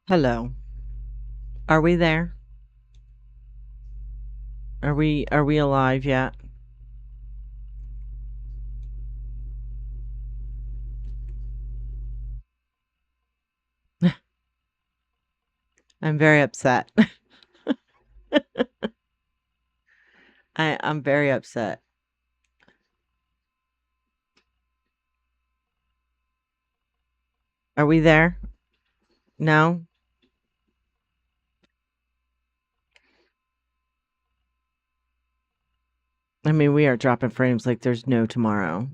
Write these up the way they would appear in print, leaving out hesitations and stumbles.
Hello. Are we there? Are we alive yet? I'm very upset. I'm very upset. Are we there? No? I mean, we are dropping frames like there's no tomorrow.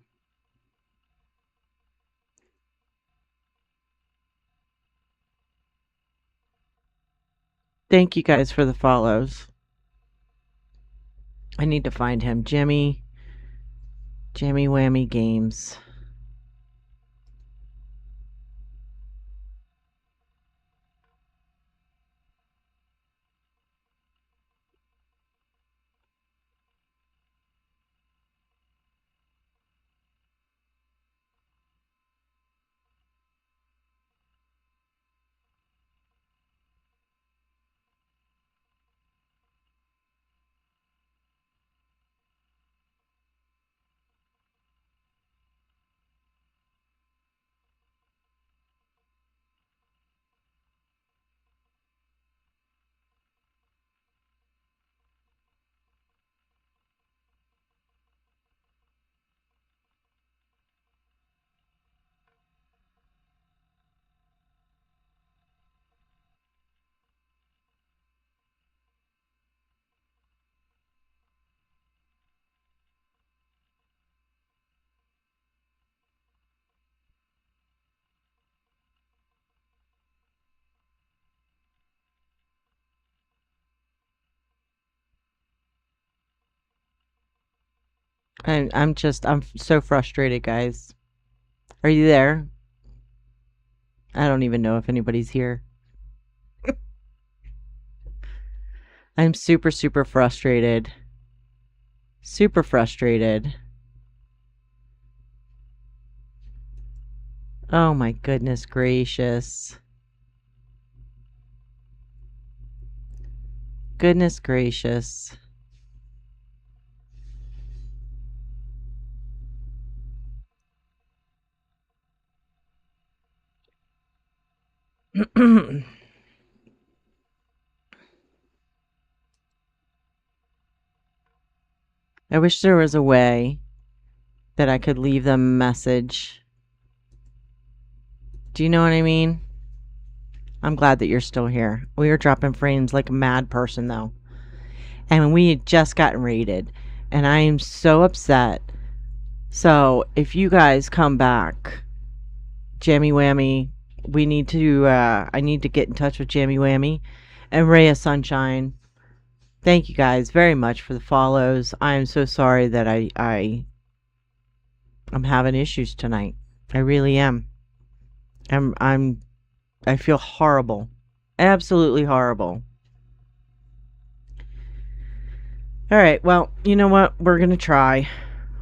Thank you guys for the follows. I need to find him. Jammy Whammy Games. I'm so frustrated, guys. Are you there? I don't even know if anybody's here. I'm super, super frustrated. Super frustrated. Oh my goodness gracious. Goodness gracious. I wish there was a way that I could leave them a message. Do you know what I mean? I'm glad that you're still here. We were dropping frames like a mad person, though. And we had just gotten raided. And I am so upset. So, if you guys come back, Jammy Whammy, we need to, I need to get in touch with Jammy Whammy and Ray of Sunshine. Thank you guys very much for the follows. I am so sorry that I'm having issues tonight. I really am. I feel horrible. Absolutely horrible. All right. Well, you know what? We're going to try.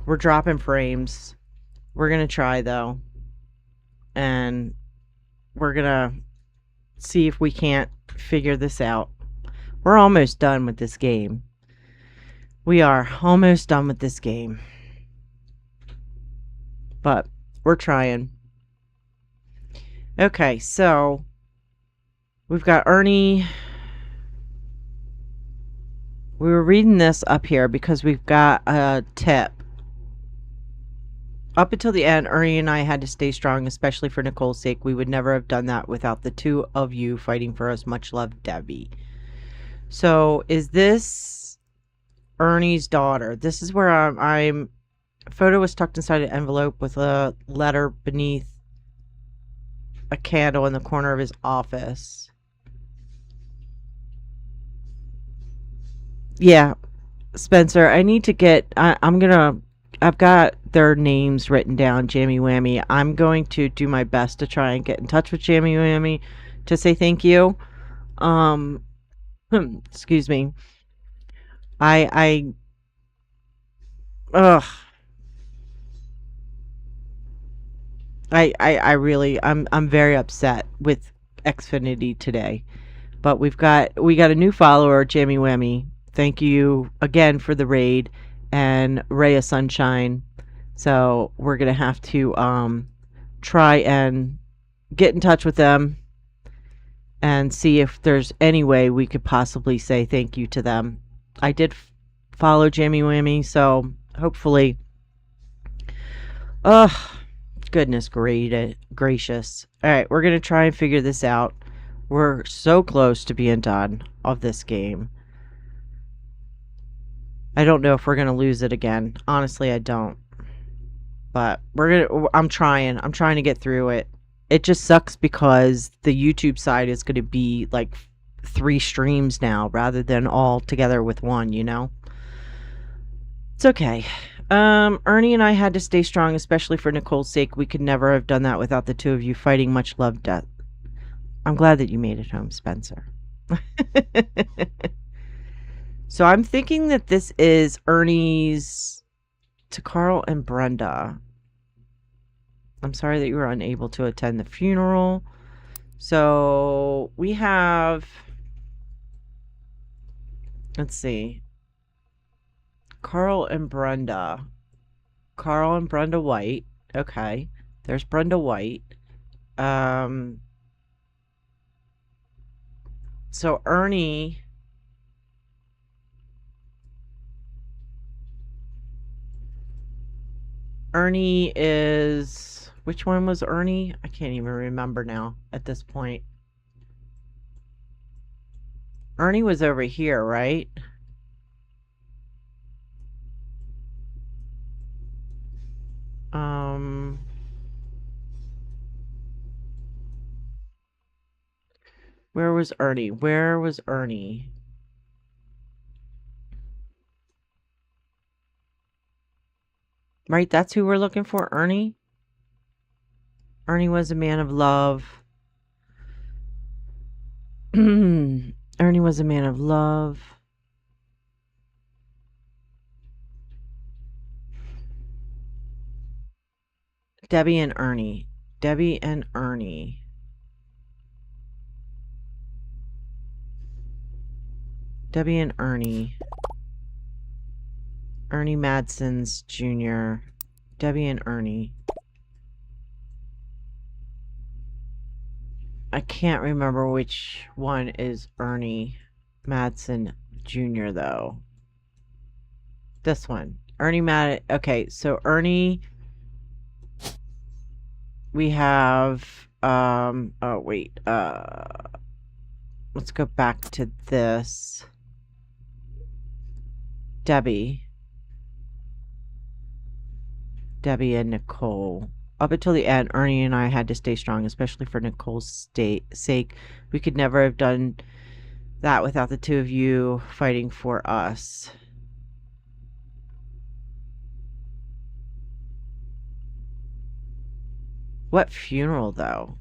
We're dropping frames. We're going to try, though. And we're going to see if we can't figure this out. We're almost done with this game. We are almost done with this game. But we're trying. Okay, so we've got Ernie. We were reading this up here because we've got a tip. Up until the end, Ernie and I had to stay strong, especially for Nicole's sake. We would never have done that without the two of you fighting for us. Much love, Debbie. So, is this Ernie's daughter? This is where I'm photo was tucked inside an envelope with a letter beneath a candle in the corner of his office. Yeah, Spencer, I need to get. I've got their names written down, Jammy Whammy. I'm going to do my best to try and get in touch with Jammy Whammy to say thank you. Excuse me. I, ugh. I really, I'm very upset with Xfinity today. But we got a new follower, Jammy Whammy. Thank you again for the raid and Ray of Sunshine. So we're gonna have to try and get in touch with them and see if there's any way we could possibly say thank you to them. I did follow Jammy Whammy, so hopefully. Ugh, goodness gracious. All right, we're gonna try and figure this out. We're so close to being done of this game. I don't know if we're gonna lose it again. Honestly, I don't. But I'm trying to get through it. It just sucks because the YouTube side is going to be like 3 streams now rather than all together with one, you know? It's okay. Ernie and I had to stay strong, especially for Nicole's sake. We could never have done that without the two of you fighting. Much love, death. I'm glad that you made it home, Spencer. So I'm thinking that this is Ernie's to Carl and Brenda. I'm sorry that you were unable to attend the funeral. So we have, let's see, Carl and Brenda. Carl and Brenda White. Okay. There's Brenda White. So Ernie is, which one was Ernie? I can't even remember now at this point. Ernie was over here, right? Where was Ernie? Where was Ernie? Right, that's who we're looking for, Ernie? Ernie was a man of love. Ernie was a man of love. Debbie and Ernie. Debbie and Ernie. Debbie and Ernie. Ernie Madson's Jr. Debbie and Ernie. I can't remember which one is Ernie Madsen Jr. though. This one. Ernie Mad. Okay, so Ernie. We have. Oh wait. Let's go back to this. Debbie. Debbie and Nicole. Up until the end, Ernie and I had to stay strong, especially for Nicole's sake. We could never have done that without the two of you fighting for us. What funeral, though?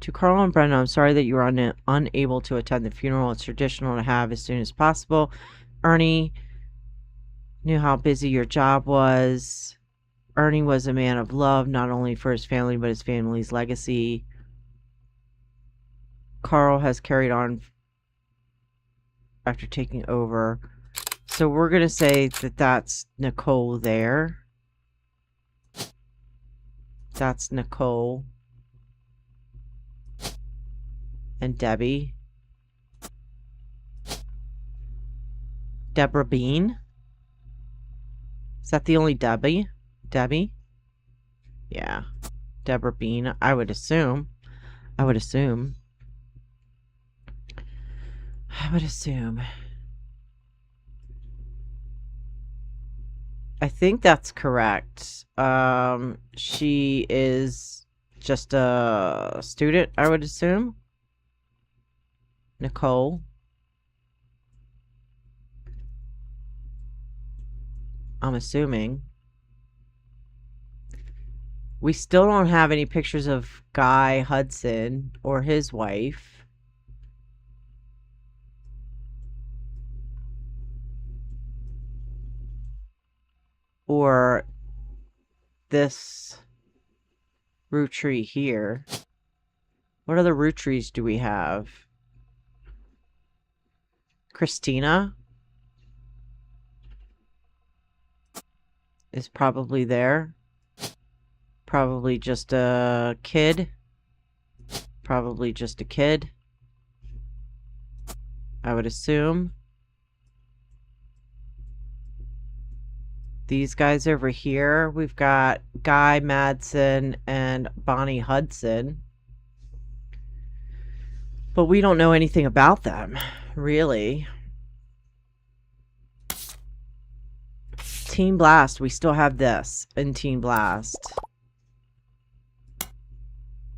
To Carl and Brenda, I'm sorry that you were unable to attend the funeral. It's traditional to have as soon as possible. Ernie knew how busy your job was. Ernie was a man of love, not only for his family, but his family's legacy. Carl has carried on after taking over. So we're going to say that that's Nicole there. That's Nicole. And Debbie. Deborah Bean. Is that the only Debbie? Debbie? Yeah. Deborah Bean, I would assume. I would assume. I think that's correct. She is just a student, I would assume. Nicole. I'm assuming. We still don't have any pictures of Guy Hudson or his wife. Or this Roottree here. What other Roottrees do we have? Christina is probably there. Probably just a kid. Probably just a kid, I would assume. These guys over here, we've got Guy Madsen and Bonnie Hudson. But we don't know anything about them, really. Teen Blast, we still have this in Teen Blast.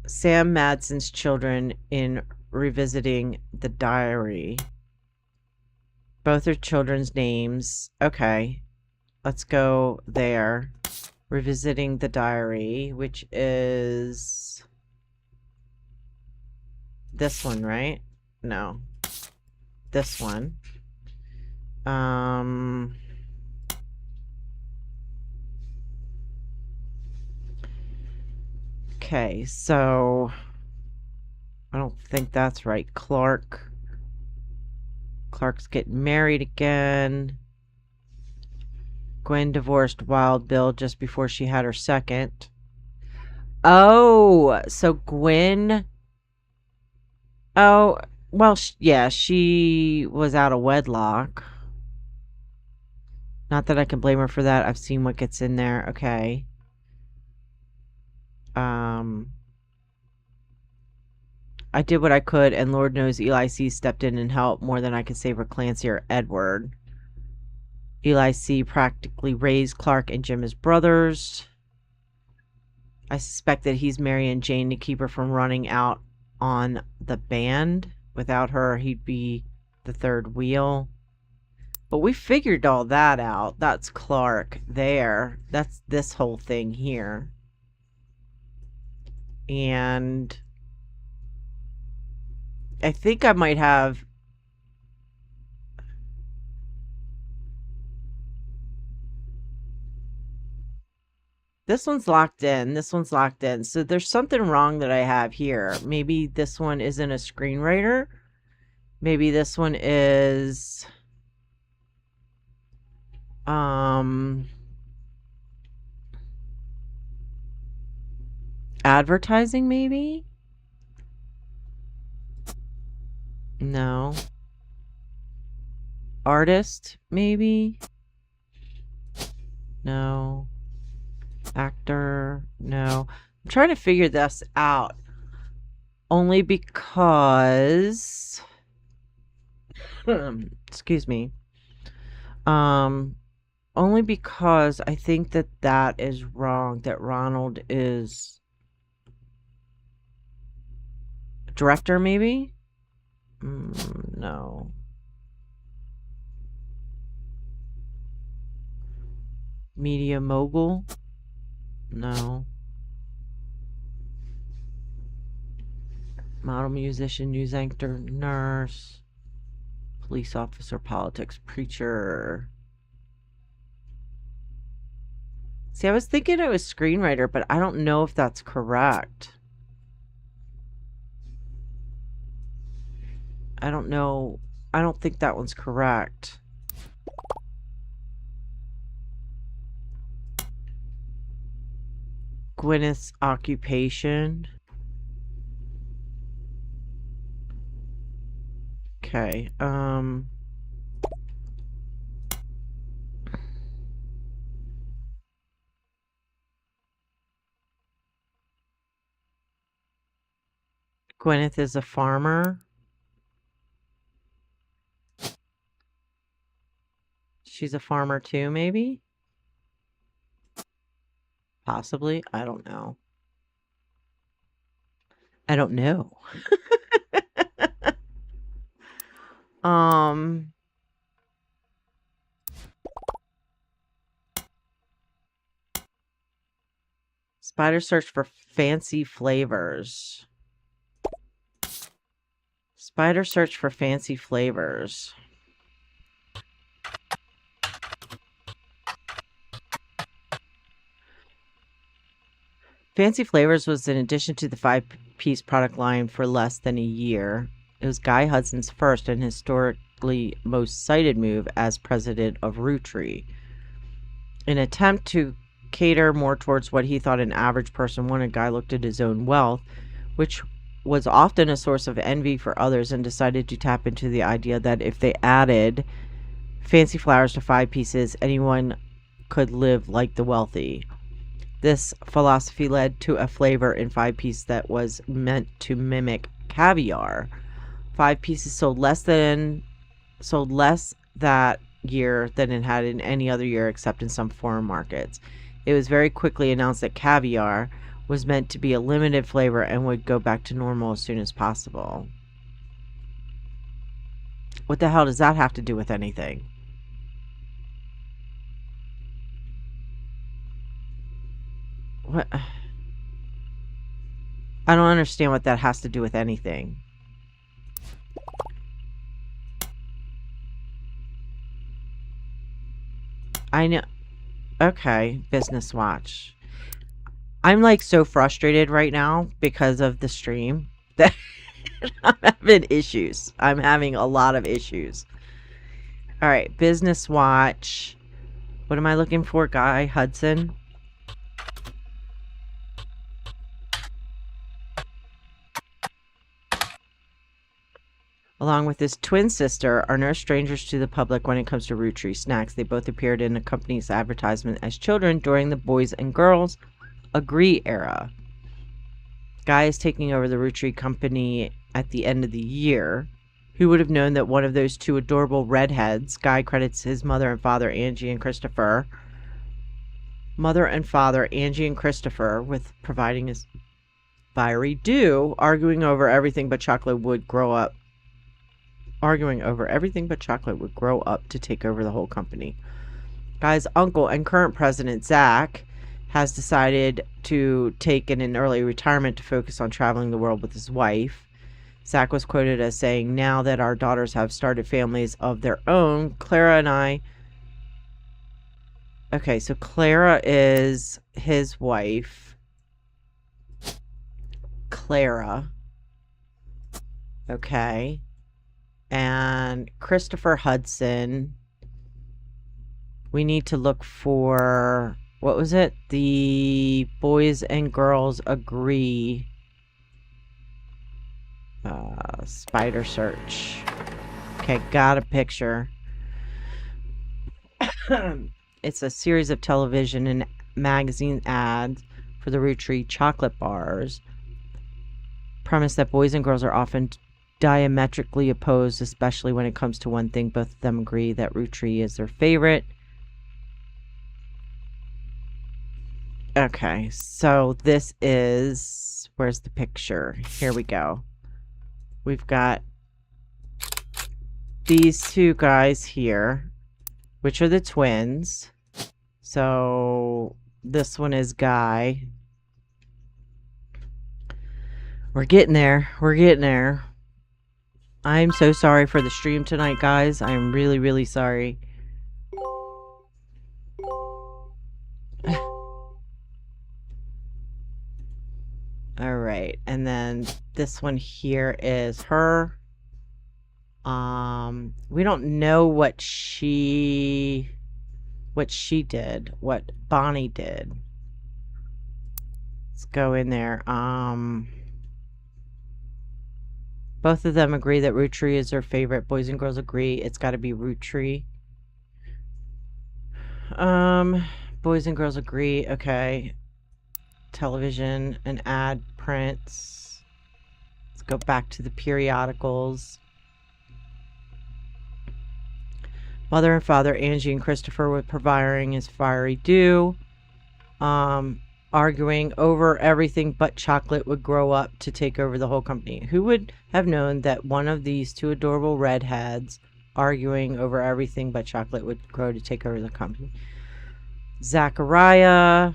Sam Madsen's children in Revisiting the Diary. Both are children's names. Okay. Let's go there. Revisiting the Diary, which is this one, right? No. This one. Okay, so I don't think that's right. Clark's getting married again. Gwen divorced Wild Bill just before she had her second. Oh, so Gwen... Oh, well, yeah, she was out of wedlock. Not that I can blame her for that. I've seen what gets in there. Okay. I did what I could, and Lord knows Eli C. stepped in and helped more than I could say for Clancy or Edward. Eli C. practically raised Clark and Jim as brothers. I suspect that he's marrying Jane to keep her from running out on the band. Without her, he'd be the third wheel. But we figured all that out. That's Clark there. That's this whole thing here. And I think I might have... This one's locked in. This one's locked in. So there's something wrong that I have here. Maybe this one isn't a screenwriter. Maybe this one is... advertising, maybe? No. Artist, maybe? No. Actor, no. I'm trying to figure this out. Only because... excuse me. Only because I think that that is wrong. That Ronald is... director, maybe? No. Media mogul? No. Model, musician, news anchor, nurse, police officer, politics, preacher. See, I was thinking it was screenwriter, but I don't know if that's correct. I don't know. I don't think that one's correct. Gwyneth's occupation. Okay, Gwyneth is a farmer. She's a farmer too, maybe? Possibly. I don't know. I don't know. Spider search for fancy flavors. Spider search for fancy flavors. Fancy Flavors was in addition to the 5 five-piece product line for less than a year. It was Guy Hudson's first and historically most cited move as president of Roottree. In an attempt to cater more towards what he thought an average person wanted, Guy looked at his own wealth, which was often a source of envy for others, and decided to tap into the idea that if they added fancy flowers to five pieces, anyone could live like the wealthy. This philosophy led to a flavor in five piece that was meant to mimic caviar. Five pieces sold less that year than it had in any other year except in some foreign markets. It was very quickly announced that caviar was meant to be a limited flavor and would go back to normal as soon as possible. What the hell does that have to do with anything? What? I don't understand what that has to do with anything. I know. Okay, Business Watch. I'm like so frustrated right now because of the stream that I'm having issues. I'm having a lot of issues. All right, Business Watch. What am I looking for? Guy Hudson. Along with his twin sister, are no strangers to the public when it comes to Roottree snacks. They both appeared in the company's advertisement as children during the Boys and Girls Agree era. Guy is taking over the Roottree company at the end of the year. Who would have known that one of those two adorable redheads? Guy credits his mother and father, Angie and Christopher. With providing his fiery due, arguing over everything but chocolate would grow up to take over the whole company. Guy's uncle and current president, Zach, has decided to take an early retirement to focus on traveling the world with his wife. Zach was quoted as saying, "Now that our daughters have started families of their own, Clara and I..." Okay, so Clara is his wife. Clara. Okay. And Christopher Hudson. We need to look for... What was it? The Boys and Girls Agree. Spider search. Okay, got a picture. It's a series of television and magazine ads for the Roottree chocolate bars. Premise that boys and girls are often diametrically opposed, especially when it comes to one thing. Both of them agree that Roottree is their favorite. Okay, so this is... Where's the picture? Here we go. We've got these two guys here, which are the twins. So this one is Guy. We're getting there. We're getting there. I'm so sorry for the stream tonight, guys. I'm really, really sorry. All right, and then this one here is her. We don't know what she did, what Bonnie did. Let's go in there. Both of them agree that Roottree is their favorite. Boys and girls agree it's got to be Roottree. Boys and girls agree. Okay. Television and ad prints. Let's go back to the periodicals. Mother and father, Angie and Christopher, were providing his fiery due. Arguing over everything but chocolate would grow up to take over the whole company. Who would have known that one of these two adorable redheads arguing over everything but chocolate would grow to take over the company? Zachariah,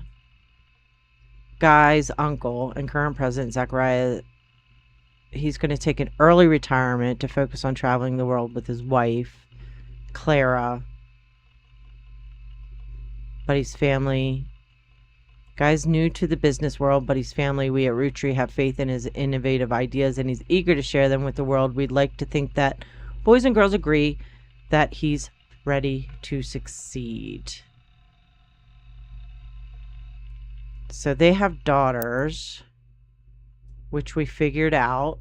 Guy's uncle and current president, Zachariah, he's going to take an early retirement to focus on traveling the world with his wife, Clara. But his family Guy's new to the business world, but his family, we at Roottree, have faith in his innovative ideas, and he's eager to share them with the world. We'd like to think that boys and girls agree that he's ready to succeed. So they have daughters, which we figured out.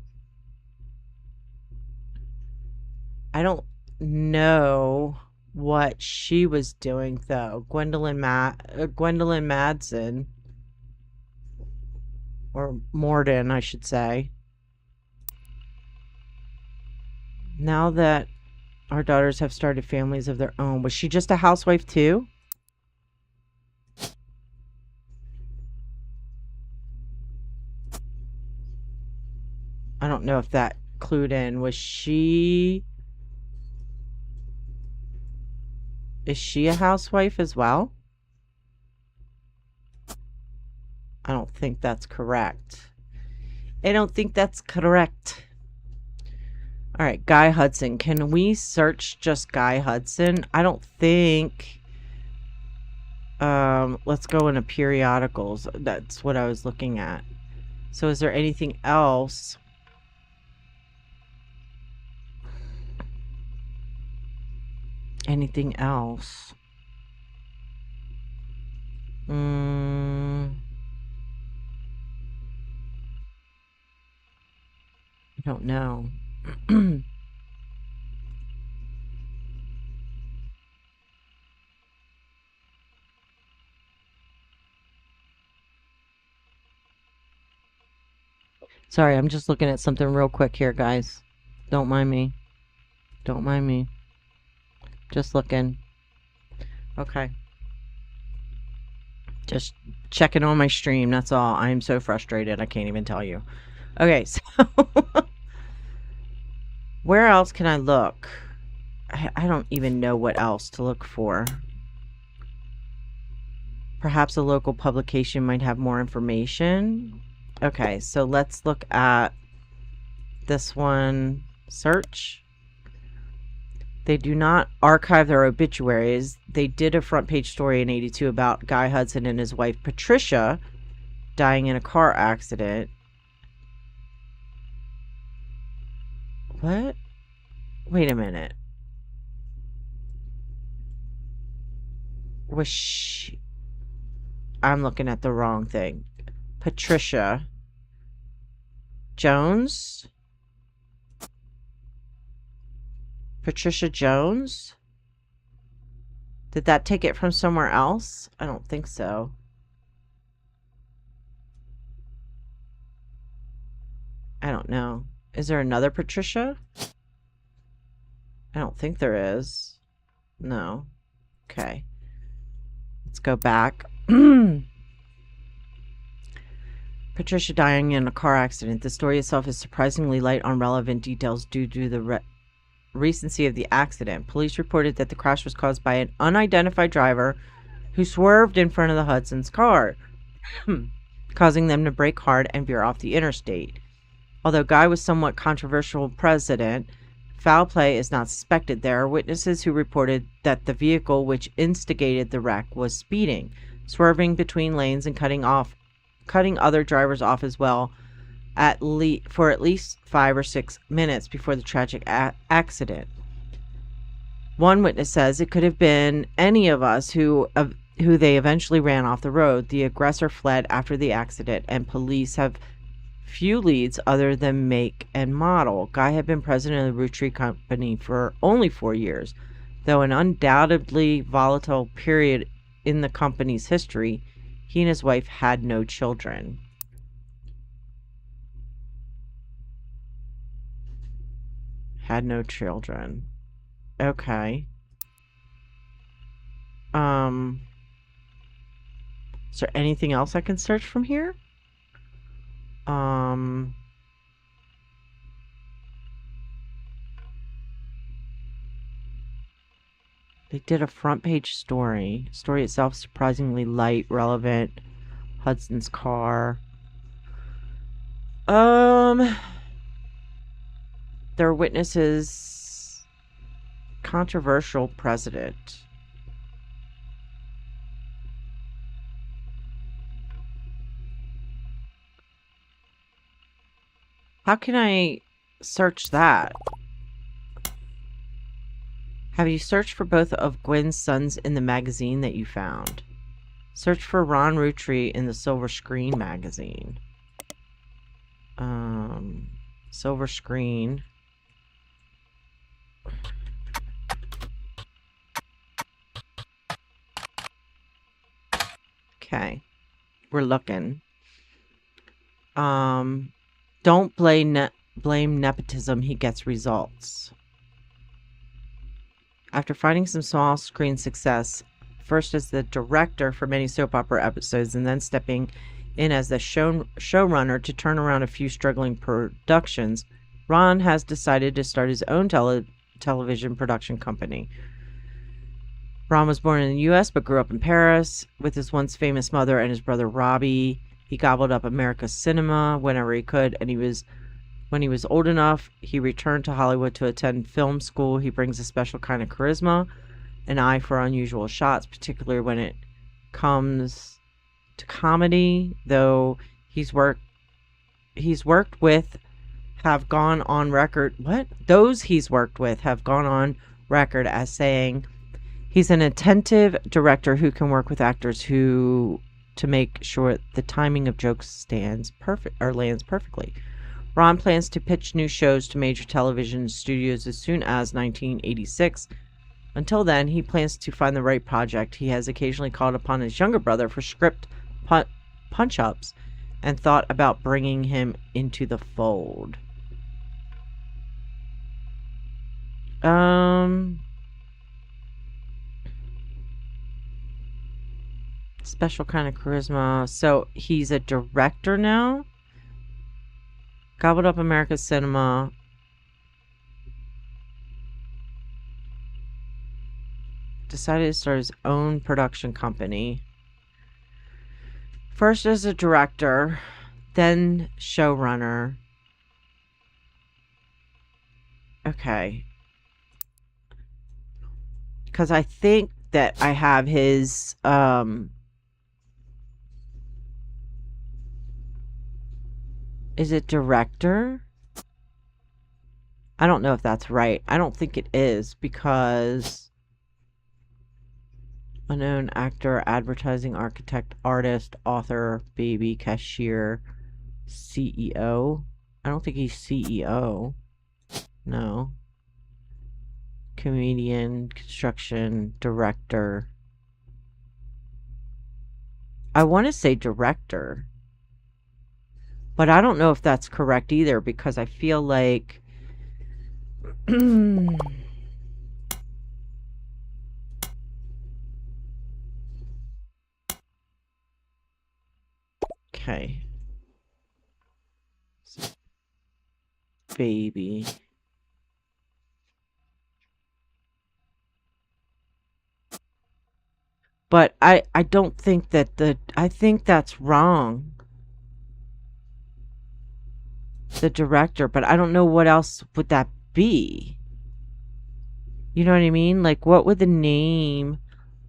I don't know what she was doing, though. Gwendolyn Madsen, or Morden, I should say. Now that our daughters have started families of their own, was she just a housewife too? I don't know if that clued in. Is she a housewife as well? I don't think that's correct. I don't think that's correct. All right, Guy Hudson. Can we search just Guy Hudson? I don't think. Let's go into periodicals. That's what I was looking at. So is there anything else? Anything else? I don't know. Sorry, I'm just looking at something real quick here, guys. Don't mind me. Don't mind me. Just looking. Okay. Just checking on my stream, that's all. I'm so frustrated, I can't even tell you. Okay, so where else can I look? I don't even know what else to look for. Perhaps a local publication might have more information. Okay, so let's look at this one. Search. They do not archive their obituaries. They did a front page story in '82 about Guy Hudson and his wife Patricia dying in a car accident. What? Wait a minute. Was she... I'm looking at the wrong thing. Patricia Jones? Patricia Jones? Did that take it from somewhere else? I don't think so. I don't know. Is there another Patricia? I don't think there is. No. Okay. Let's go back. Patricia dying in a car accident. The story itself is surprisingly light on relevant details due to the recency of the accident. Police reported that the crash was caused by an unidentified driver who swerved in front of the Hudson's car, causing them to brake hard and veer off the interstate. Although Guy was somewhat controversial president, foul play is not suspected. There are witnesses who reported that the vehicle which instigated the wreck was speeding, swerving between lanes and cutting other drivers off as well, for at least 5 or 6 minutes before the tragic accident. One witness says it could have been any of us who they eventually ran off the road. The aggressor fled after the accident, and police have few leads other than make and model. Guy had been president of the Roottree Company for only 4 years, though an undoubtedly volatile period in the company's history. He and his wife had no children. Had no children. Okay. Is there anything else I can search from here? They did a front page story. Story itself surprisingly light, relevant. Hudson's car. There are witnesses. Controversial president. How can I search that? Have you searched for both of Gwen's sons in the magazine that you found? Search for Ron Roottree in the Silver Screen magazine. Silver Screen. Okay. We're looking. Don't blame nepotism. He gets results. After finding some small screen success, first as the director for many soap opera episodes and then stepping in as the showrunner to turn around a few struggling productions, Ron has decided to start his own television production company. Ron was born in the U.S. but grew up in Paris with his once famous mother and his brother Robbie. He gobbled up America's cinema whenever he could, and when he was old enough, he returned to Hollywood to attend film school. He brings a special kind of charisma, an eye for unusual shots, particularly when it comes to comedy, though he's worked with have gone on record as saying he's an attentive director who can work with actors to make sure the timing of jokes lands perfectly. Ron plans to pitch new shows to major television studios as soon as 1986. Until then, he plans to find the right project. He has occasionally called upon his younger brother for script punch-ups and thought about bringing him into the fold. Special kind of charisma. So he's a director now. Gobbled up America's cinema. Decided to start his own production company. First as a director, then showrunner. Okay. Because I think that I have his, is it director? I don't know if that's right. I don't think it is because unknown actor, advertising architect, artist, author, baby, cashier, CEO. I don't think he's CEO. No. Comedian, construction, director. I want to say director. But I don't know if that's correct either because I feel like okay. Baby. But I don't think that I think that's wrong. The director, but I don't know what else would that be. You know what I mean? Like, what would the name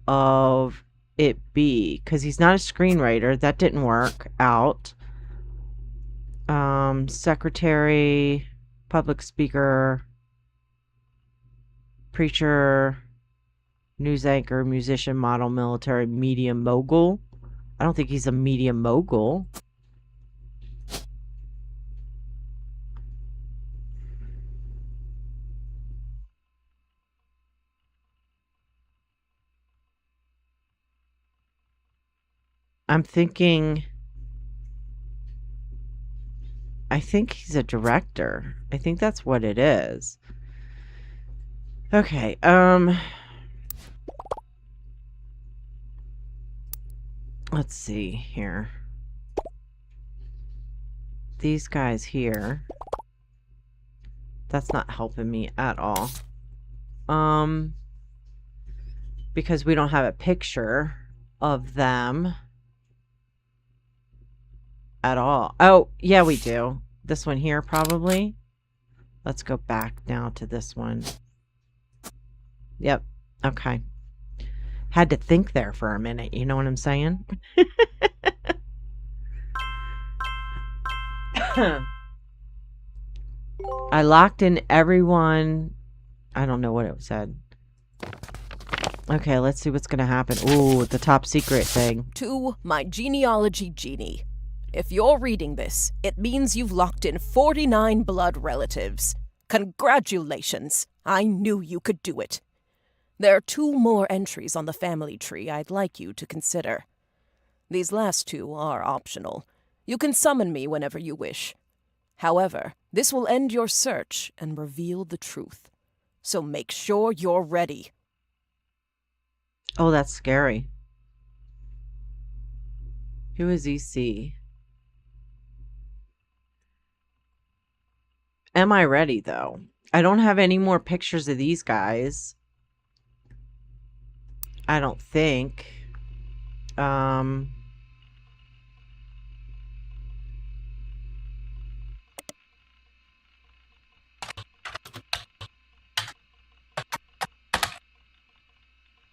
of it be? Because he's not a screenwriter. That didn't work out. Secretary, public speaker, preacher, news anchor, musician, model, military, media mogul. I don't think he's a media mogul. I'm thinking, I think he's a director. I think that's what it is. Okay, let's see here. These guys here. That's not helping me at all. Because we don't have a picture of them at all. Oh, yeah, we do. This one here, probably. Let's go back now to this one. Yep. Okay. Had to think there for a minute. You know what I'm saying? I locked in everyone. I don't know what it said. Okay, let's see what's gonna happen. Ooh, the top secret thing. To my genealogy genie. If you're reading this, it means you've locked in 49 blood relatives. Congratulations! I knew you could do it. There are 2 more entries on the family tree I'd like you to consider. These last 2 are optional. You can summon me whenever you wish. However, this will end your search and reveal the truth. So make sure you're ready. Oh, that's scary. Who is EC? Am I ready, though? I don't have any more pictures of these guys. I don't think.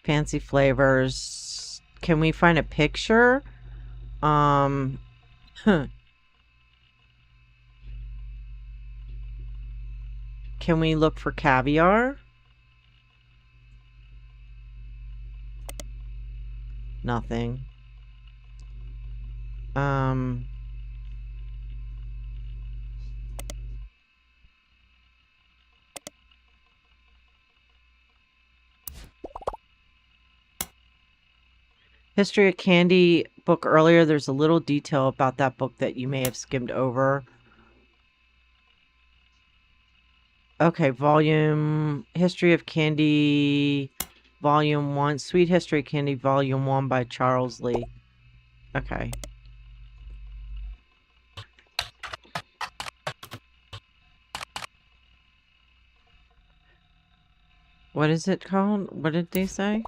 Fancy flavors. Can we find a picture? Can we look for caviar? Nothing. History of Candy book earlier. There's a little detail about that book that you may have skimmed over. Okay, History of Candy, Volume 1. Sweet History of Candy, Volume 1 by Charles Lee. Okay. What is it called? What did they say?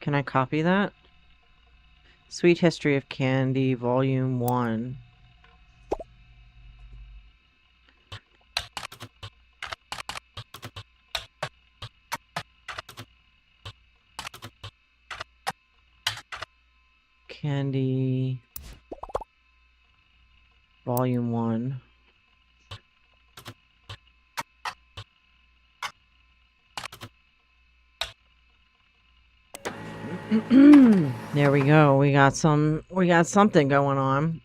Can I copy that? Sweet History of Candy, Volume 1. Candy, Volume 1. There we go. We got something going on.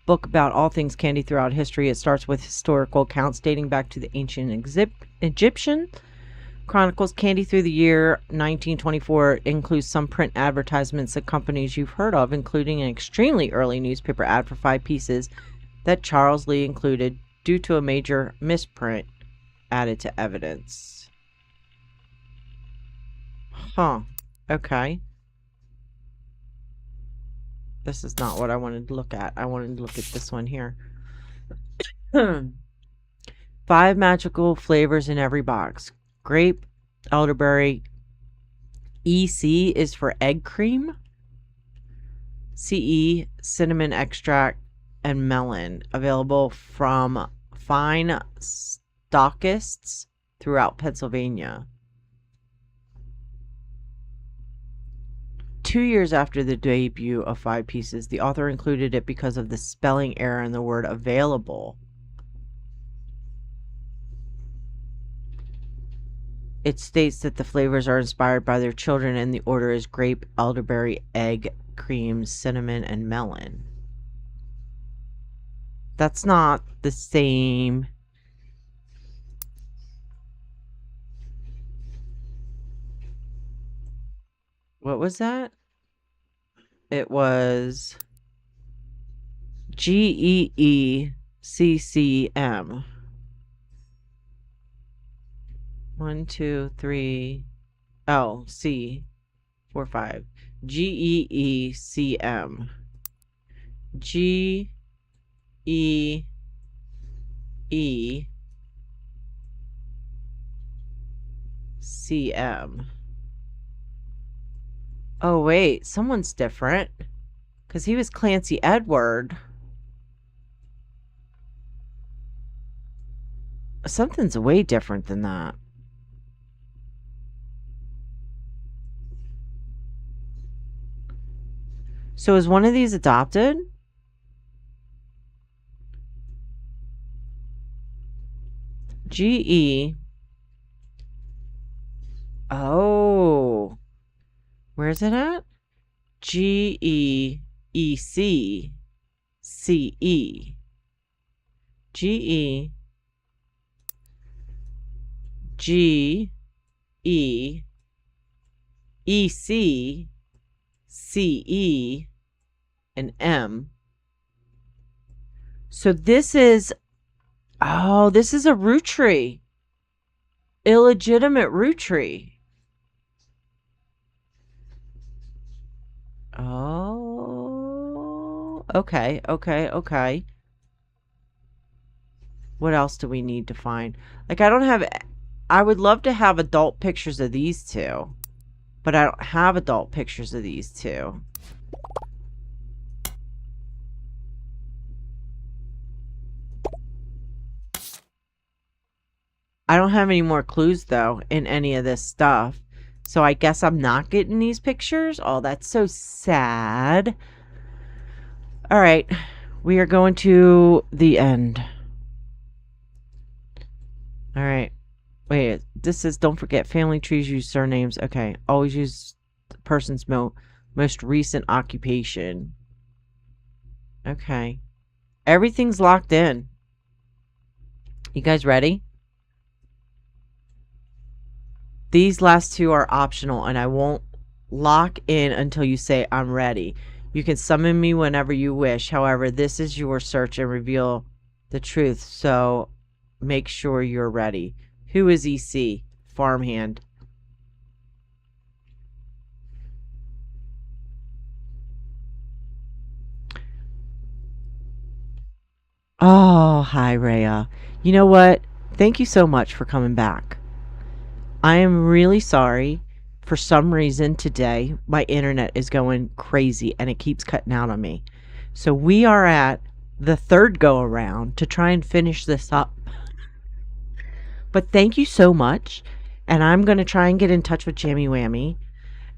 Book about all things candy throughout history. It starts with historical accounts dating back to the ancient Egyptian. Chronicles candy through the year 1924. Includes some print advertisements of companies you've heard of, including an extremely early newspaper ad for 5 pieces that Charles Lee included due to a major misprint added to evidence. Huh. Okay. This is not what I wanted to look at. I wanted to look at this one here. 5 magical flavors in every box. Grape, elderberry. EC is for egg cream. CE, cinnamon extract, and melon. Available from fine stockists throughout Pennsylvania. 2 years after the debut of 5 pieces, the author included it because of the spelling error in the word available. It states that the flavors are inspired by their children and the order is grape, elderberry, egg, cream, cinnamon, and melon. That's not the same. What was that? It was GEECCM. 1, 2, 3. Oh, C. 4, 5. GEECM. GEECM. Oh, wait. Someone's different. Because he was Clancy Edward. Something's way different than that. So is one of these adopted? GE. Oh. Where's it at? GEEC CE. GE G E E C C E and M. So this is, oh, this is a Roottree. Illegitimate Roottree. Oh, okay, okay, okay. What else do we need to find? Like, I would love to have adult pictures of these two, but I don't have adult pictures of these two. I don't have any more clues, though, in any of this stuff. So I guess I'm not getting these pictures. Oh, that's so sad. All right. We are going to the end. All right. Wait, this is, don't forget, family trees use surnames. Okay. Always use the person's most recent occupation. Okay. Everything's locked in. You guys ready? These last two are optional, and I won't lock in until you say I'm ready. You can summon me whenever you wish. However, this is your search and reveal the truth, so make sure you're ready. Who is EC? Farmhand. Oh, hi, Rhea. You know what? Thank you so much for coming back. I am really sorry. For some reason today, my internet is going crazy and it keeps cutting out on me. So we are at the third go around to try and finish this up. But thank you so much. And I'm going to try and get in touch with Jammy Whammy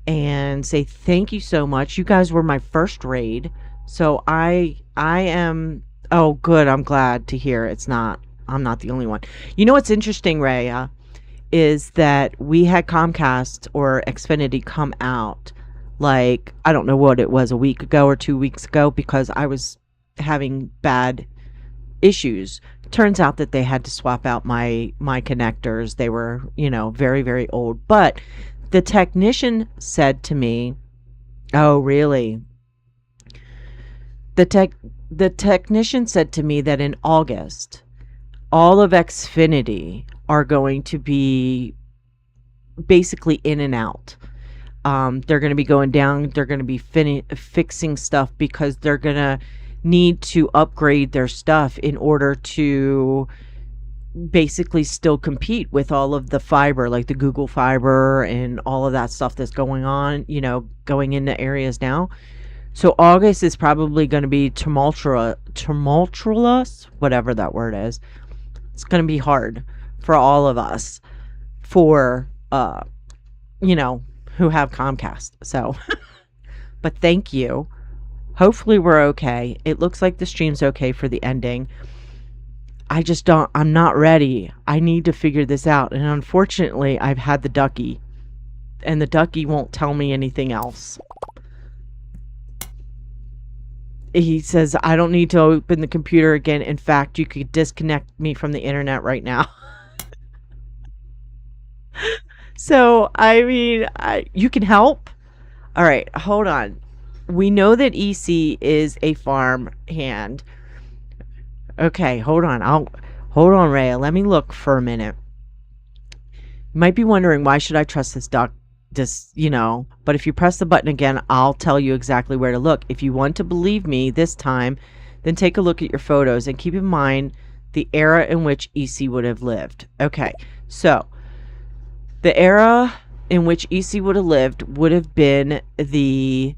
and say thank you so much. You guys were my first raid. So I am, oh good, I'm glad to hear I'm not the only one. You know what's interesting, Rhea, is that we had Comcast or Xfinity come out, like, I don't know what it was, a week ago or 2 weeks ago, because I was having bad issues. Turns out that they had to swap out my connectors. They were, very, very old. But the technician said to me, oh, really? The technician said to me that in August, all of Xfinity are going to be basically in and out. They're going to be going down. They're going to be fixing stuff because they're going to need to upgrade their stuff in order to basically still compete with all of the fiber, like the Google fiber and all of that stuff that's going on, going into areas now. So August is probably going to be tumultuous, whatever that word is. It's going to be hard for all of us who have Comcast. So, but thank you. Hopefully we're okay. It looks like the stream's okay for the ending. I'm not ready. I need to figure this out. And unfortunately, I've had the ducky, and the ducky won't tell me anything else. He says, I don't need to open the computer again. In fact, you could disconnect me from the internet right now. So, I mean, you can help. All right, hold on. We know that EC is a farm hand. Okay, hold on. Hold on, Rhea. Let me look for a minute. You might be wondering, why should I trust this duck? But if you press the button again, I'll tell you exactly where to look. If you want to believe me this time, then take a look at your photos and keep in mind the era in which EC would have lived. Okay, so the era in which EC would have lived would have been the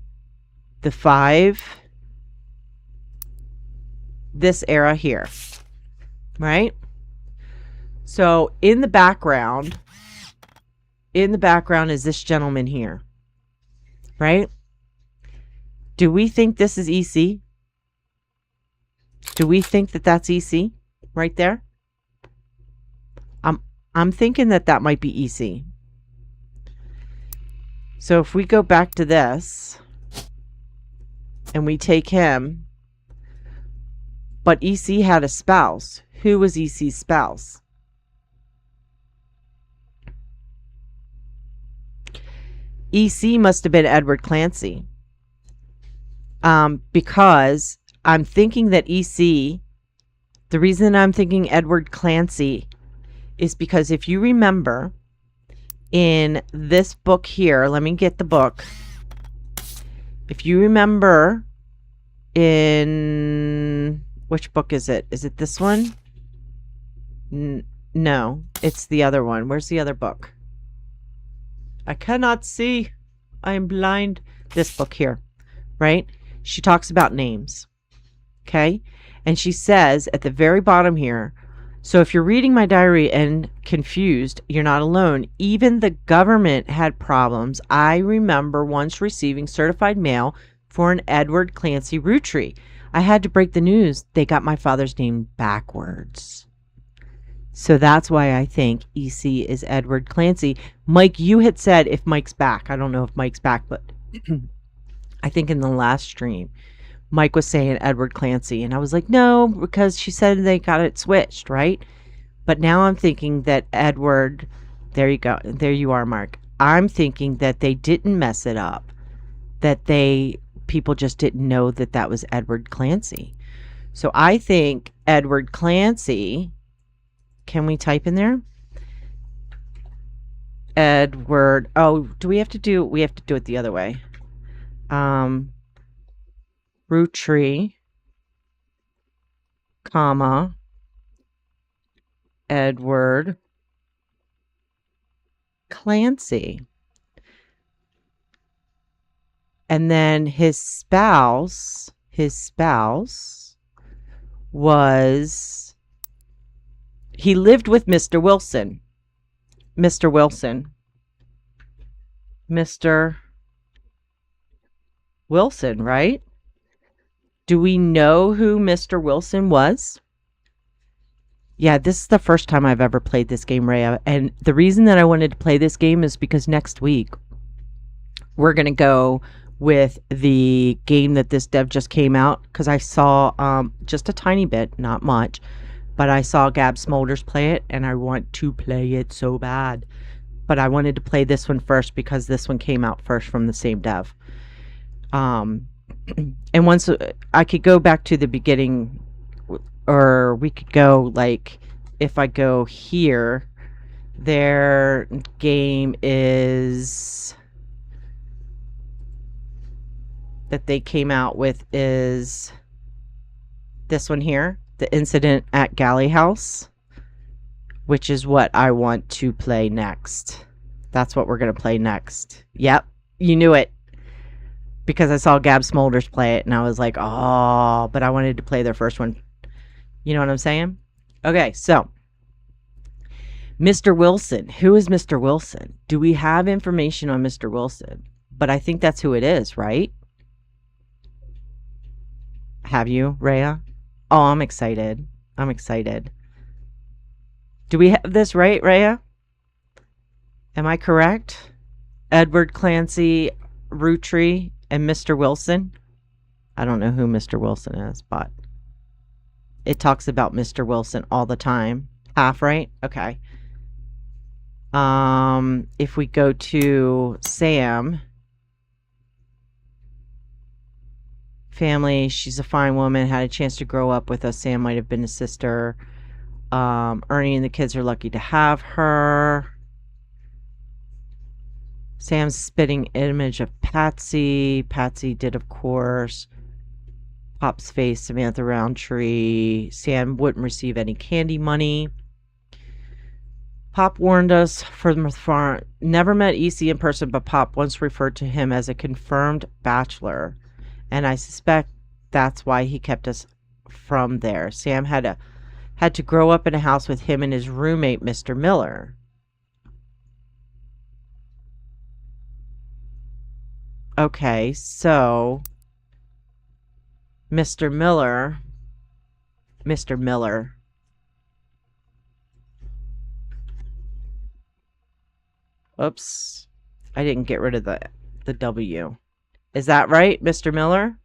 5, this era here, right? So in the background is this gentleman here, right? Do we think this is EC? Do we think that that's EC right there? I'm thinking that that might be EC. So if we go back to this and we take him, but EC had a spouse. Who was EC's spouse? EC must have been Edward Clancy. Because I'm thinking that EC, the reason I'm thinking Edward Clancy is because if you remember in this book here, let me get the book. If you remember in, which book is it? Is it this one? No, it's the other one. Where's the other book? I cannot see. I am blind. This book here, right? She talks about names. Okay? And she says at the very bottom here, so if you're reading my diary and confused, you're not alone. Even the government had problems. I remember once receiving certified mail for an Edward Clancy Roottree. I had to break the news. They got my father's name backwards. So that's why I think EC is Edward Clancy. Mike, you had said if Mike's back. I don't know if Mike's back, but I think in the last stream, Mike was saying Edward Clancy. And I was like, no, because she said they got it switched, right? But now I'm thinking that Edward, there you go. There you are, Mark. I'm thinking that they didn't mess it up. That people just didn't know that that was Edward Clancy. So I think Edward Clancy, can we type in there? Edward, oh, we have to do it the other way. Roottree, comma, Edward Clancy. And then his spouse was, he lived with Mr. Wilson. Mr. Wilson, right? Do we know who Mr. Wilson was? Yeah, this is the first time I've ever played this game, Rhea. And the reason that I wanted to play this game is because next week we're going to go with the game that this dev just came out. Because I saw just a tiny bit, not much. But I saw Gab Smolders play it, and I want to play it so bad. But I wanted to play this one first because this one came out first from the same dev. And once I could go back to the beginning, or we could go like, if I go here, their game is that they came out with is this one here, The Incident at Galley House, which is what I want to play next. That's what we're going to play next. Yep, you knew it. Because I saw Gab Smolders play it, and I was like, oh, but I wanted to play their first one. You know what I'm saying? Okay, so Mr. Wilson. Who is Mr. Wilson? Do we have information on Mr. Wilson? But I think that's who it is, right? Have you, Rhea? Oh, I'm excited. I'm excited. Do we have this right, Rhea? Am I correct? Edward Clancy, Roottree, and Mr. Wilson. I don't know who Mr. Wilson is, but it talks about Mr. Wilson all the time. Half right? Okay. If we go to Sam, family, she's a fine woman, had a chance to grow up with us. Sam might have been a sister. Ernie and the kids are lucky to have her. Sam's spitting image of Patsy. Patsy did, of course. Pop's face, Samantha Roundtree. Sam wouldn't receive any candy money. Pop warned us from afar. Never met EC in person, but Pop once referred to him as a confirmed bachelor. And I suspect that's why he kept us from there. Sam had to grow up in a house with him and his roommate, Mr. Miller. Okay, so Mr. Miller. Oops. I didn't get rid of the W. Is that right, Mr. Miller?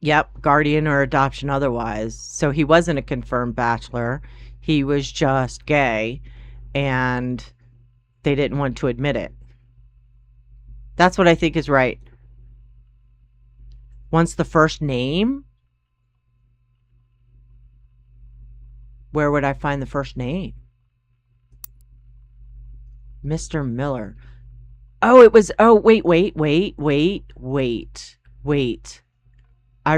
Yep, guardian or adoption otherwise. So he wasn't a confirmed bachelor. He was just gay, and they didn't want to admit it. That's what I think is right. Once the first name? Where would I find the first name? Mr. Miller. Oh, it was, oh, wait. I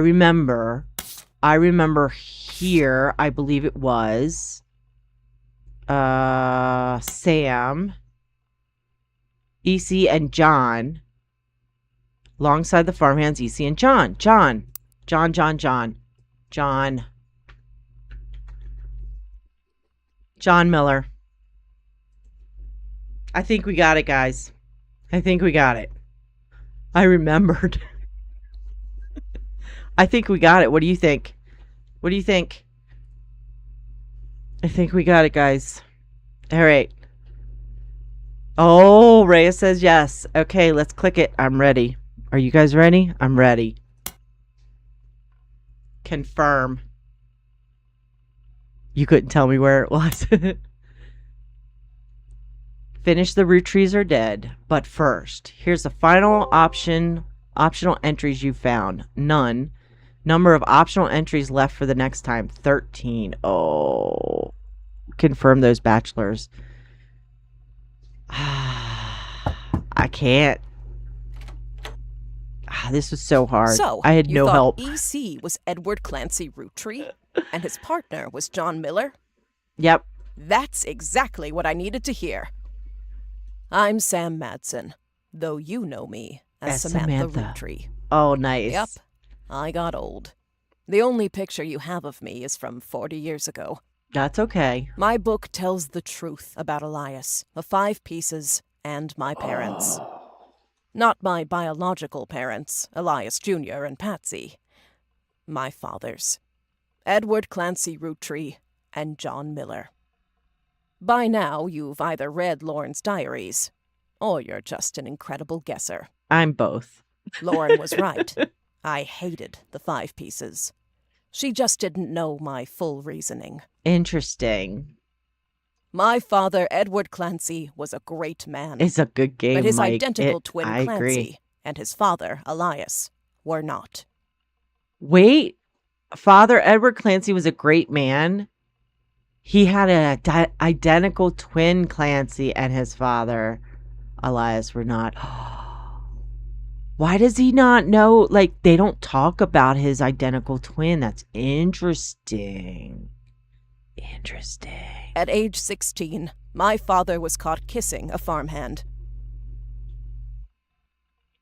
remember here, I believe it was, Sam, EC, and John, alongside the farmhands, EC and John. John Miller. I think we got it, guys. I think we got it. I remembered. I think we got it. What do you think? What do you think? I think we got it, guys. All right. Oh, Rhea says yes. Okay, let's click it. I'm ready. Are you guys ready? I'm ready. Confirm. You couldn't tell me where it was. Finish the root trees are dead. But first, here's the final optional entries you found. None. Number of optional entries left for the next time. 13. Oh. Confirm those bachelors. I can't. This was so hard. So, I had no help. EC was Edward Clancy Roottree, and his partner was John Miller? Yep. That's exactly what I needed to hear. I'm Sam Madsen, though you know me as Samantha Roottree. Oh, nice. Yep. I got old. The only picture you have of me is from 40 years ago. That's okay. My book tells the truth about Elias, the 5 pieces, and my parents. Not my biological parents, Elias Jr. and Patsy. My fathers, Edward Clancy Roottree and John Miller. By now, you've either read Lauren's diaries, or you're just an incredible guesser. I'm both. Lauren was right. I hated the 5 pieces. She just didn't know my full reasoning. Interesting. My father, Edward Clancy, was a great man. It's a good game, but his Mike. identical twin I Clancy agree. and his father, Elias, were not. Wait. Father Edward Clancy was a great man? He had an identical twin Clancy, and his father, Elias, were not. Why does he not know? Like, they don't talk about his identical twin. That's interesting. Interesting. At age 16, my father was caught kissing a farmhand.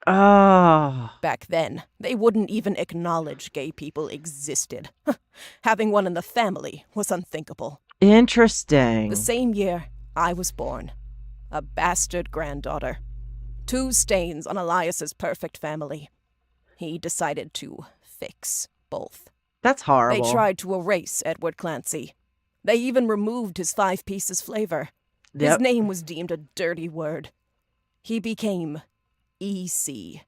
Oh. Back then, they wouldn't even acknowledge gay people existed. Having one in the family was unthinkable. Interesting. The same year, I was born. A bastard granddaughter. 2 stains on Elias's perfect family. He decided to fix both. That's horrible. They tried to erase Edward Clancy. They even removed his 5 pieces flavor. Yep. His name was deemed a dirty word. He became EC.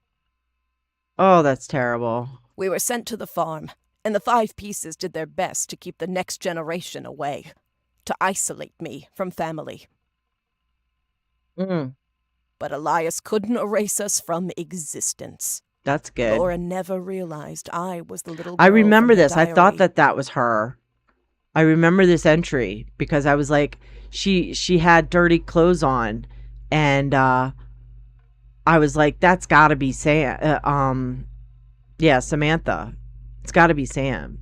Oh, that's terrible. We were sent to the farm, and the 5 pieces did their best to keep the next generation away, to isolate me from family. But Elias couldn't erase us from existence. That's good. Laura never realized I was the little girl. I remember from her this. I diary. thought that was her. I remember this entry because I was like, she had dirty clothes on, and I was like, that's got to be Sam. Yeah, Samantha. It's got to be Sam,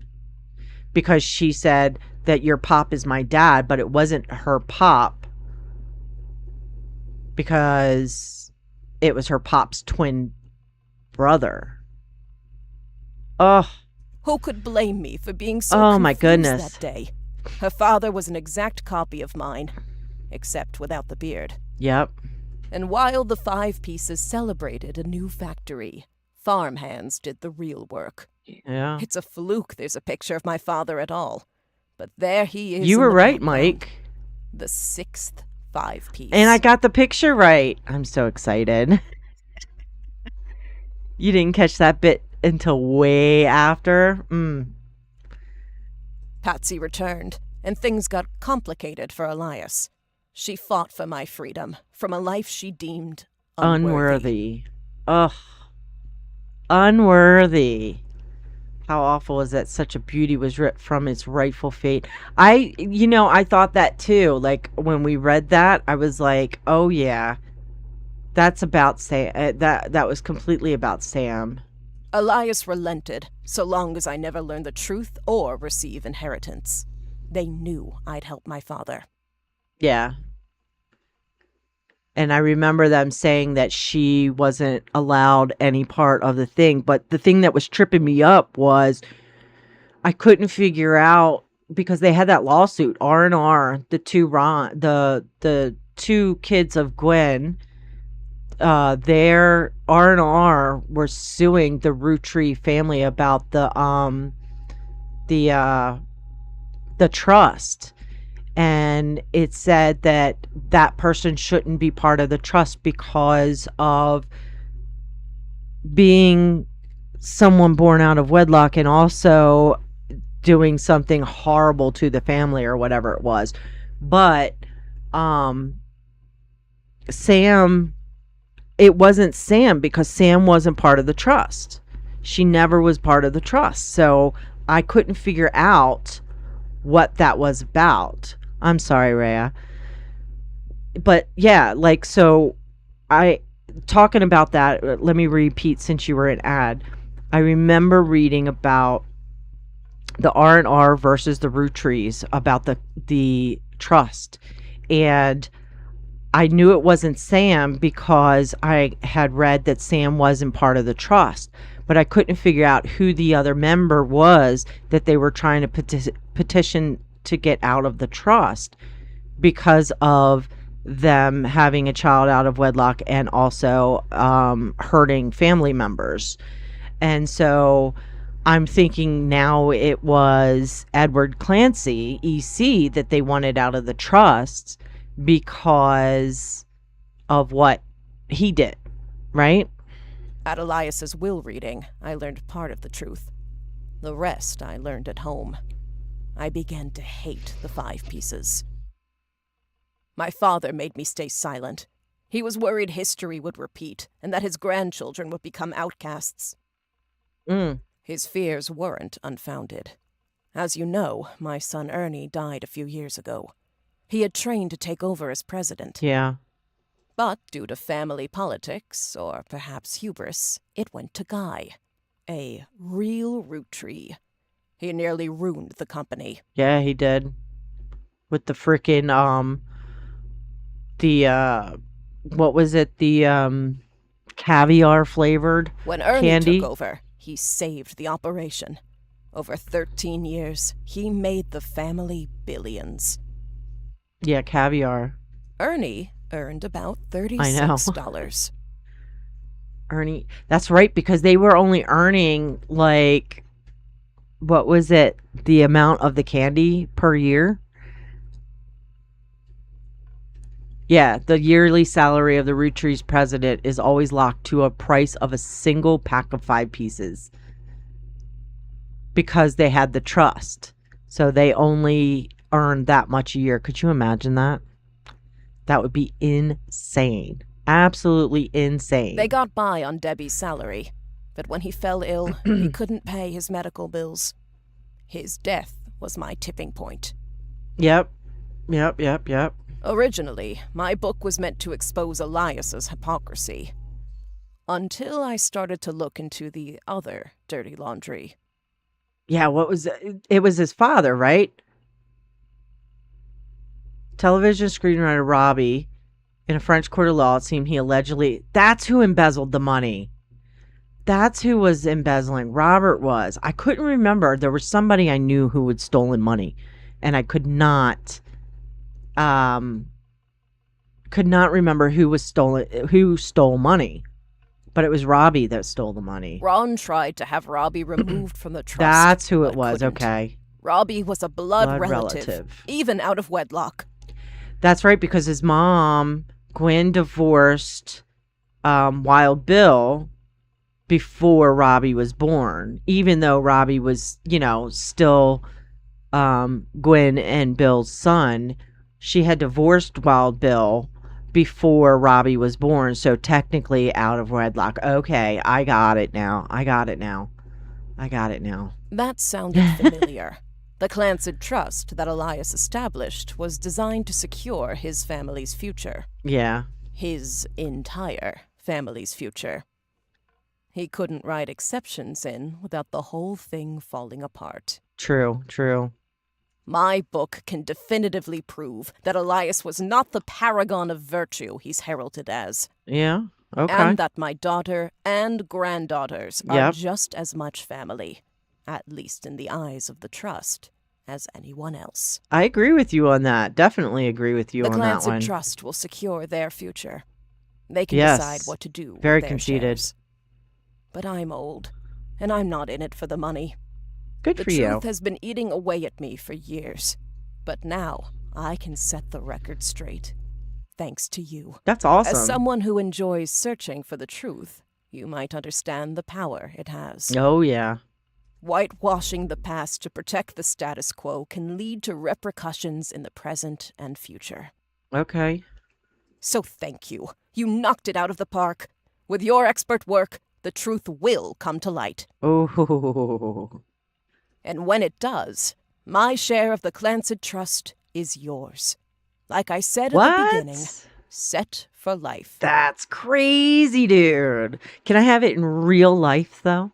because she said that your pop is my dad, but it wasn't her pop because it was her pop's twin brother. Oh. Who could blame me for being so Oh, confused my goodness. that day? Her father was an exact copy of mine, except without the beard. Yep. And while the 5 pieces celebrated a new factory, farmhands did the real work. Yeah. It's a fluke there's a picture of my father at all. But there he is. You in were the right, background. Mike. The 6th 5-piece. And I got the picture right. I'm so excited. You didn't catch that bit until way after? Patsy returned, and things got complicated for Elias. She fought for my freedom from a life she deemed unworthy. Ugh. Unworthy. How awful is that such a beauty was ripped from its rightful fate? I thought that too. Like, when we read that, I was like, oh yeah, that's about Sam. That was completely about Sam. Elias relented, so long as I never learned the truth or receive inheritance. They knew I'd help my father. Yeah. And I remember them saying that she wasn't allowed any part of the thing. But the thing that was tripping me up was I couldn't figure out, because they had that lawsuit, R&R, the two kids of Gwen, their R&R were suing the Roottree family about the trust. And it said that that person shouldn't be part of the trust because of being someone born out of wedlock and also doing something horrible to the family or whatever it was. But Sam, it wasn't Sam, because Sam wasn't part of the trust. She never was part of the trust. So I couldn't figure out what that was about. I'm sorry, Rhea. But yeah, like, so talking about that, let me repeat since you were in ad. I remember reading about the R&R versus the Roottrees, about the trust. And I knew it wasn't Sam because I had read that Sam wasn't part of the trust. But I couldn't figure out who the other member was that they were trying to petition to get out of the trust because of them having a child out of wedlock and also hurting family members. And so I'm thinking now it was Edward Clancy, EC, that they wanted out of the trust because of what he did, right? At Elias's will reading, I learned part of the truth. The rest I learned at home. I began to hate the 5 pieces. My father made me stay silent. He was worried history would repeat and that his grandchildren would become outcasts. His fears weren't unfounded. As you know, my son Ernie died a few years ago. He had trained to take over as president. Yeah. But due to family politics, or perhaps hubris, it went to Guy. A real Roottree. He nearly ruined the company. Yeah, he did. With the frickin', what was it? The, caviar flavored When Ernie candy. took over, he saved the operation. Over 13 years, he made the family billions. Yeah, caviar. Ernie earned about $36. I know. Ernie, that's right, because they were only earning, like, what was it? The amount of the candy per year? Yeah, the yearly salary of the Rootree's president is always locked to a price of a single pack of 5 pieces. Because they had the trust. So they only earned that much a year. Could you imagine that? That would be insane. Absolutely insane. They got by on Debbie's salary, but when he fell ill, he couldn't pay his medical bills. His death was my tipping point. Yep. Originally, my book was meant to expose Elias's hypocrisy. Until I started to look into the other dirty laundry. Yeah, what was it? It was his father, right? Television screenwriter Robbie, in a French court of law, it seemed he allegedly... That's who embezzled the money. That's who was embezzling. Robert was. I couldn't remember. There was somebody I knew who had stolen money. And I could not remember who stole money. But it was Robbie that stole the money. Ron tried to have Robbie removed from the trust. That's who it but was. couldn't. Okay. Robbie was a blood relative, even out of wedlock. That's right, because his mom, Gwen, divorced Wild Bill before Robbie was born, even though Robbie was, still Gwen and Bill's son. She had divorced Wild Bill before Robbie was born, so technically out of wedlock. Okay, I got it now. That sounded familiar. The Clancid Trust that Elias established was designed to secure his family's future. Yeah. His entire family's future. He couldn't write exceptions in without the whole thing falling apart. True. My book can definitively prove that Elias was not the paragon of virtue he's heralded as. Yeah, okay. And that my daughter and granddaughters are just as much family, at least in the eyes of the Trust, as anyone else. I agree with you on that. Definitely agree with you on that one. The Clancid Trust will secure their future. They can decide what to do with very their conceited. shares. But I'm old, and I'm not in it for the money. Good for you. The truth has been eating away at me for years. But now, I can set the record straight. Thanks to you. That's awesome. As someone who enjoys searching for the truth, you might understand the power it has. Oh, yeah. Whitewashing the past to protect the status quo can lead to repercussions in the present and future. Okay. So thank you. You knocked it out of the park. With your expert work, the truth will come to light. Oh. And when it does, my share of the Clancid Trust is yours. Like I said at the beginning, set for life. That's crazy, dude. Can I have it in real life, though?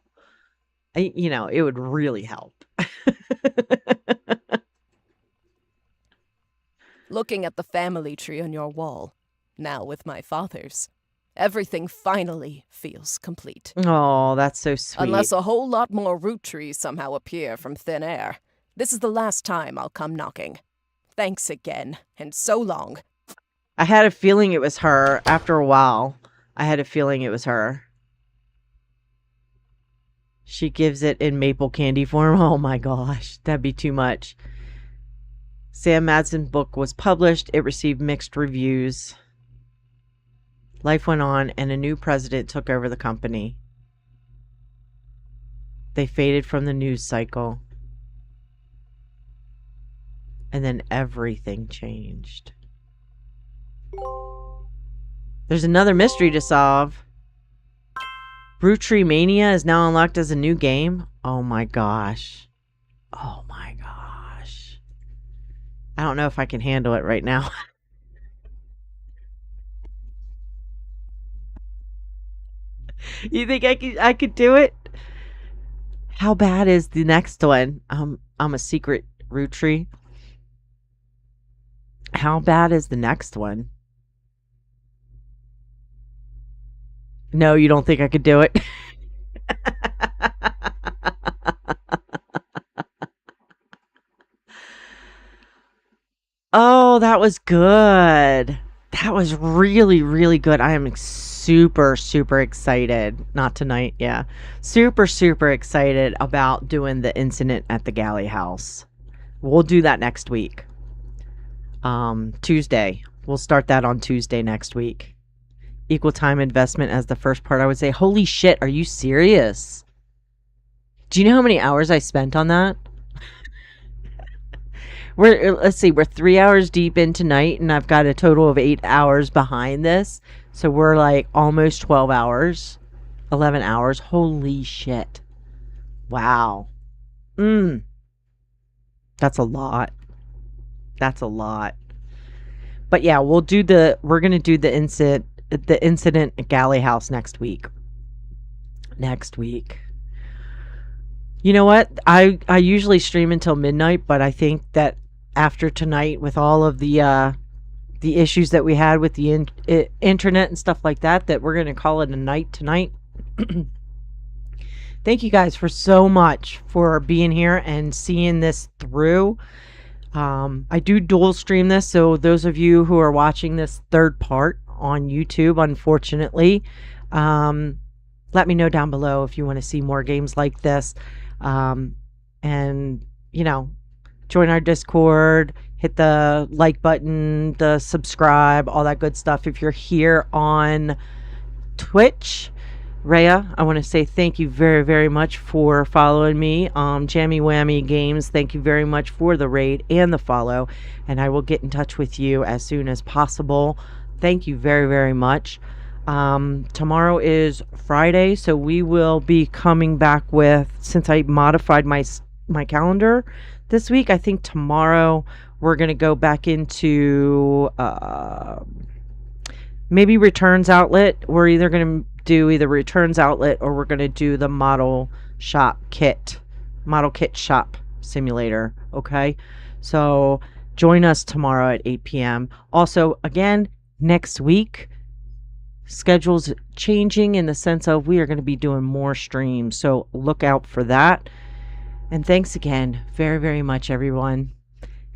It would really help. Looking at the family tree on your wall, now with my father's, everything finally feels complete. Oh, that's so sweet. Unless a whole lot more root trees somehow appear from thin air. This is the last time I'll come knocking. Thanks again, and so long. I had a feeling it was her. After a while, I had a feeling it was her. She gives it in maple candy form. Oh my gosh, that'd be too much. Sam Madsen's book was published. It received mixed reviews. Life went on, and a new president took over the company. They faded from the news cycle. And then everything changed. There's another mystery to solve. Roottree Mania is now unlocked as a new game. Oh my gosh. Oh my gosh. I don't know if I can handle it right now. You think I could do it? How bad is the next one? I'm a secret Roottree. How bad is the next one? No, you don't think I could do it? Oh, that was good. That was really, really good. I am super, super excited. Not tonight, yeah. Super, super excited about doing the incident at the Galley House. We'll do that next week. Tuesday. We'll start that on Tuesday next week. Equal time investment as the first part. I would say, holy shit, are you serious? Do you know how many hours I spent on that? Let's see, we're 3 hours deep in tonight, and I've got a total of 8 hours behind this. So we're like almost 12 hours, 11 hours. Holy shit. Wow. That's a lot. That's a lot. But yeah, we're going to do the incident at Galley House next week. You know what? I usually stream until midnight, but I think that after tonight, with all of the issues that we had with the internet and stuff like that, that we're going to call it a night tonight. Thank you guys for so much for being here and seeing this through. I do dual stream this, so those of you who are watching this third part on YouTube, unfortunately, let me know down below if you want to see more games like this. And join our Discord, hit the like button, the subscribe, all that good stuff. If you're here on Twitch, Rhea, I want to say thank you very, very much for following me. Jammy Whammy Games, thank you very much for the raid and the follow. And I will get in touch with you as soon as possible. Thank you very, very much. Tomorrow is Friday, so we will be coming back with, since I modified my calendar this week, I think tomorrow we're going to go back into maybe returns outlet. We're either going to do either returns outlet or we're going to do the model kit shop simulator. Okay, so join us tomorrow at 8 p.m. Also, again, next week schedule's changing in the sense of we are going to be doing more streams, so look out for that. And thanks again very, very much, everyone,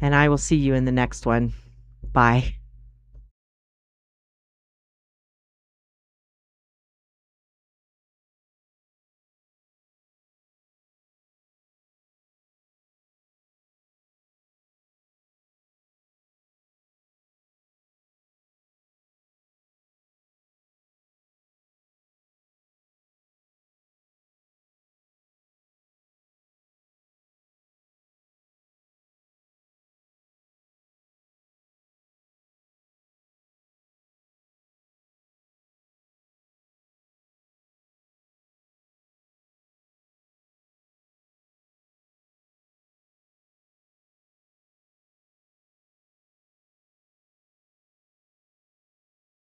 and I will see you in the next one. Bye.